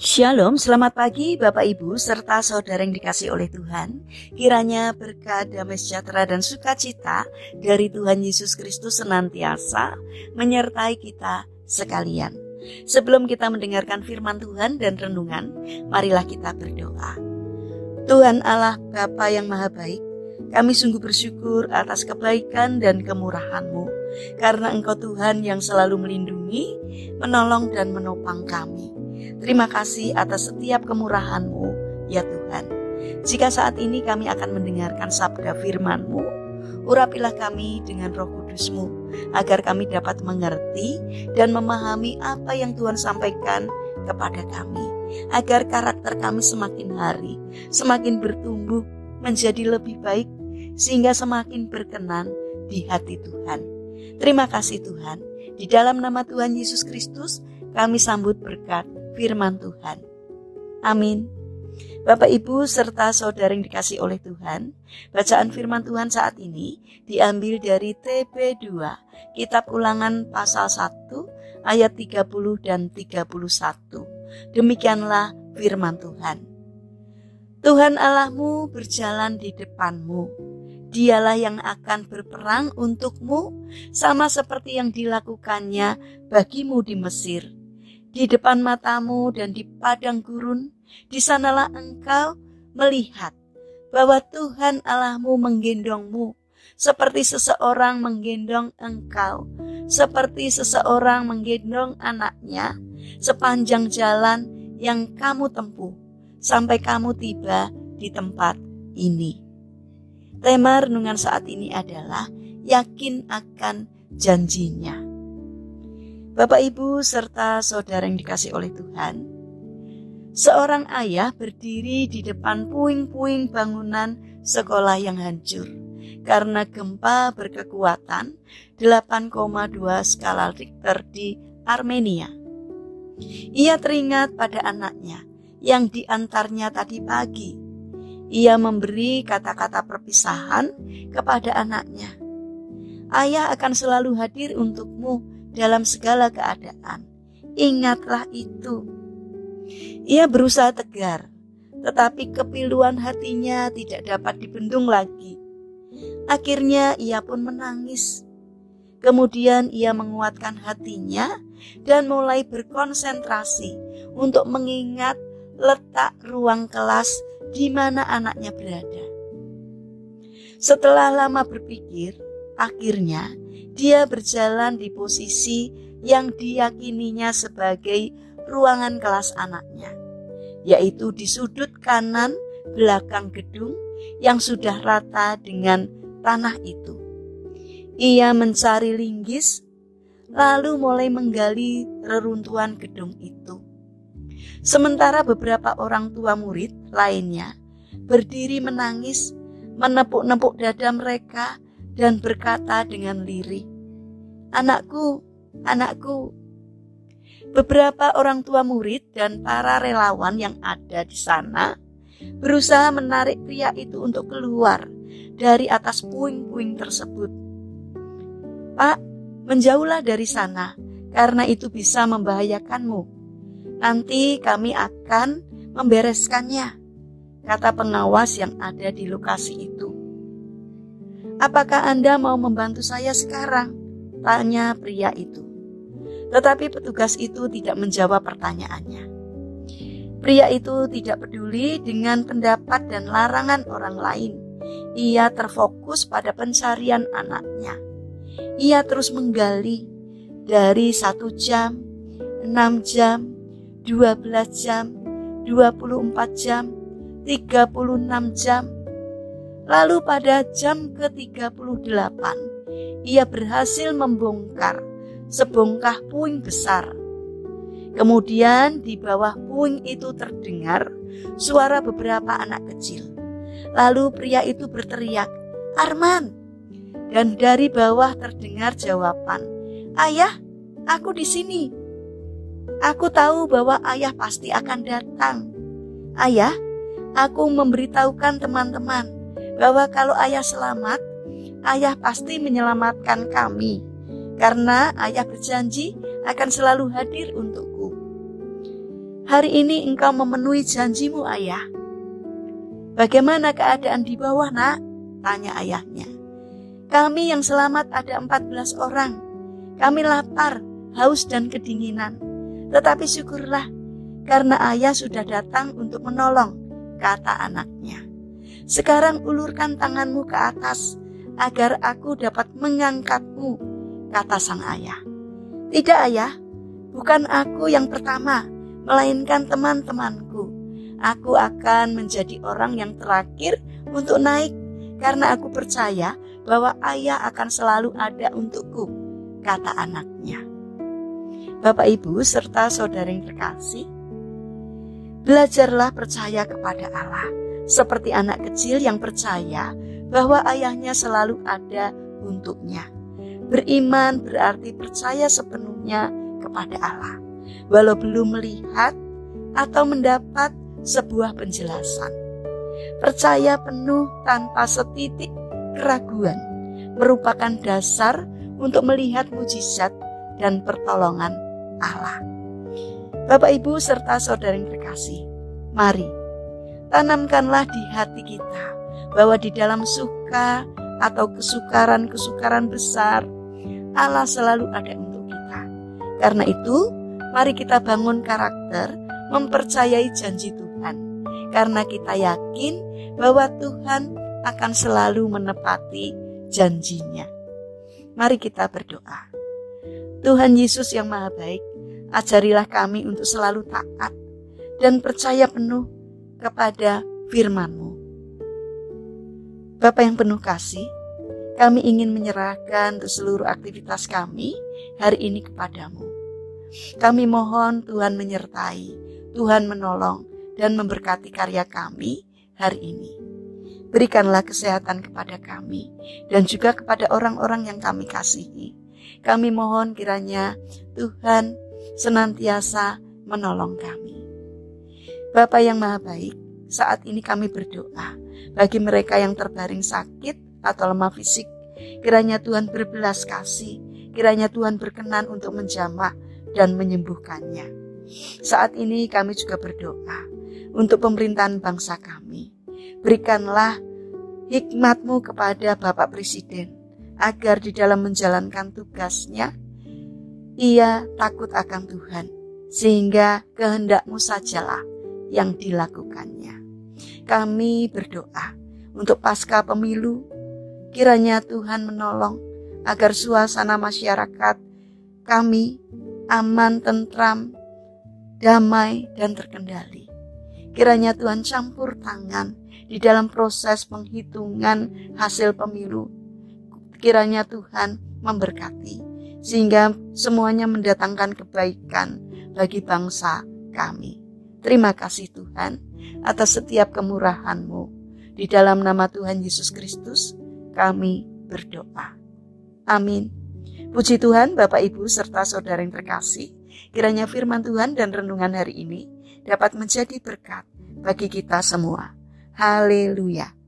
Shalom, selamat pagi Bapak Ibu serta saudara yang dikasihi oleh Tuhan. Kiranya berkat, damai sejahtera dan sukacita dari Tuhan Yesus Kristus senantiasa menyertai kita sekalian. Sebelum kita mendengarkan firman Tuhan dan renungan, marilah kita berdoa. Tuhan Allah Bapa yang Maha Baik, kami sungguh bersyukur atas kebaikan dan kemurahan-Mu, karena Engkau Tuhan yang selalu melindungi, menolong dan menopang kami. Terima kasih atas setiap kemurahan-Mu, ya Tuhan. Jika saat ini kami akan mendengarkan sabda firman-Mu, urapilah kami dengan Roh Kudus-Mu, agar kami dapat mengerti dan memahami apa yang Tuhan sampaikan kepada kami, agar karakter kami semakin hari, semakin bertumbuh menjadi lebih baik, sehingga semakin berkenan di hati Tuhan. Terima kasih Tuhan. Di dalam nama Tuhan Yesus Kristus, kami sambut berkat firman Tuhan. Amin. Bapak Ibu serta saudara yang dikasihi oleh Tuhan, bacaan firman Tuhan saat ini diambil dari TB2, Kitab Ulangan pasal 1 ayat 30 dan 31. Demikianlah firman Tuhan. Tuhan Allahmu berjalan di depanmu. Dialah yang akan berperang untukmu, sama seperti yang dilakukannya bagimu di Mesir. Di depan matamu dan di padang gurun, di sanalah engkau melihat bahwa Tuhan Allahmu menggendongmu, seperti seseorang menggendong engkau, seperti seseorang menggendong anaknya, sepanjang jalan yang kamu tempuh, sampai kamu tiba di tempat ini. Tema renungan saat ini adalah yakin akan janjinya. Bapak Ibu serta saudara yang dikasihi oleh Tuhan, seorang ayah berdiri di depan puing-puing bangunan sekolah yang hancur karena gempa berkekuatan 8,2 skala Richter di Armenia. Ia teringat pada anaknya yang diantarnya tadi pagi. Ia memberi kata-kata perpisahan kepada anaknya. Ayah akan selalu hadir untukmu dalam segala keadaan. Ingatlah itu. Ia berusaha tegar, tetapi kepiluan hatinya tidak dapat dibendung lagi. Akhirnya ia pun menangis. Kemudian ia menguatkan hatinya dan mulai berkonsentrasi untuk mengingat letak ruang kelas di mana anaknya berada. Setelah lama berpikir, akhirnya dia berjalan di posisi yang diyakininya sebagai ruangan kelas anaknya, yaitu di sudut kanan belakang gedung yang sudah rata dengan tanah itu. Ia mencari linggis, lalu mulai menggali reruntuhan gedung itu. Sementara beberapa orang tua murid lainnya berdiri menangis, menepuk-nepuk dada mereka dan berkata dengan lirih, "Anakku, anakku." Beberapa orang tua murid dan para relawan yang ada di sana berusaha menarik pria itu untuk keluar dari atas puing-puing tersebut. "Pak, menjauhlah dari sana, karena itu bisa membahayakanmu. Nanti kami akan membereskannya," kata pengawas yang ada di lokasi itu. "Apakah Anda mau membantu saya sekarang?" tanya pria itu. Tetapi petugas itu tidak menjawab pertanyaannya. Pria itu tidak peduli dengan pendapat dan larangan orang lain. Ia terfokus pada pencarian anaknya. Ia terus menggali dari 1 jam, 6 jam, 12 jam, 24 jam, 36 jam. Lalu pada jam ke-38, ia berhasil membongkar sebongkah puing besar. Kemudian di bawah puing itu terdengar suara beberapa anak kecil. Lalu pria itu berteriak, "Arman!" Dan dari bawah terdengar jawaban, "Ayah, aku di sini. Aku tahu bahwa ayah pasti akan datang. Ayah, aku memberitahukan teman-teman bahwa kalau ayah selamat, ayah pasti menyelamatkan kami, karena ayah berjanji akan selalu hadir untukku." Hari ini engkau memenuhi janjimu, Ayah. Bagaimana keadaan di bawah, Nak? Tanya ayahnya. Kami yang selamat ada 14 orang. Kami lapar, haus dan kedinginan. Tetapi syukurlah, karena ayah sudah datang untuk menolong, kata anaknya. Sekarang ulurkan tanganmu ke atas, agar aku dapat mengangkatmu, kata sang ayah. Tidak, Ayah, bukan aku yang pertama, melainkan teman-temanku. Aku akan menjadi orang yang terakhir untuk naik, karena aku percaya bahwa ayah akan selalu ada untukku, kata anaknya. Bapak, Ibu, serta saudara yang terkasih, belajarlah percaya kepada Allah, seperti anak kecil yang percaya bahwa ayahnya selalu ada untuknya. Beriman berarti percaya sepenuhnya kepada Allah, walau belum melihat atau mendapat sebuah penjelasan. Percaya penuh tanpa setitik keraguan merupakan dasar untuk melihat mujizat dan pertolongan Allah. Bapak, Ibu, serta saudara yang terkasih, mari tanamkanlah di hati kita bahwa di dalam suka atau kesukaran-kesukaran besar, Allah selalu ada untuk kita. Karena itu, mari kita bangun karakter mempercayai janji Tuhan. Karena kita yakin bahwa Tuhan akan selalu menepati janjinya. Mari kita berdoa. Tuhan Yesus yang Maha Baik, ajarilah kami untuk selalu taat dan percaya penuh kepada firman-Mu. Bapa yang penuh kasih, kami ingin menyerahkan seluruh aktivitas kami hari ini kepadamu. Kami mohon Tuhan menyertai, Tuhan menolong dan memberkati karya kami hari ini. Berikanlah kesehatan kepada kami dan juga kepada orang-orang yang kami kasihi. Kami mohon kiranya Tuhan senantiasa menolong kami. Bapa yang Maha Baik, saat ini kami berdoa bagi mereka yang terbaring sakit atau lemah fisik. Kiranya Tuhan berbelas kasih, kiranya Tuhan berkenan untuk menjamah dan menyembuhkannya. Saat ini kami juga berdoa untuk pemerintahan bangsa kami. Berikanlah hikmat-Mu kepada Bapak Presiden, agar di dalam menjalankan tugasnya, ia takut akan Tuhan, sehingga kehendak-Mu sajalah yang dilakukannya. Kami berdoa untuk pasca pemilu, kiranya Tuhan menolong agar suasana masyarakat kami aman, tentram, damai, dan terkendali. Kiranya Tuhan campur tangan di dalam proses penghitungan hasil pemilu. Kiranya Tuhan memberkati, sehingga semuanya mendatangkan kebaikan bagi bangsa kami. Terima kasih Tuhan atas setiap kemurahan-Mu. Di dalam nama Tuhan Yesus Kristus kami berdoa. Amin. Puji Tuhan, Bapak, Ibu, serta saudara yang terkasih, kiranya firman Tuhan dan renungan hari ini dapat menjadi berkat bagi kita semua. Haleluya.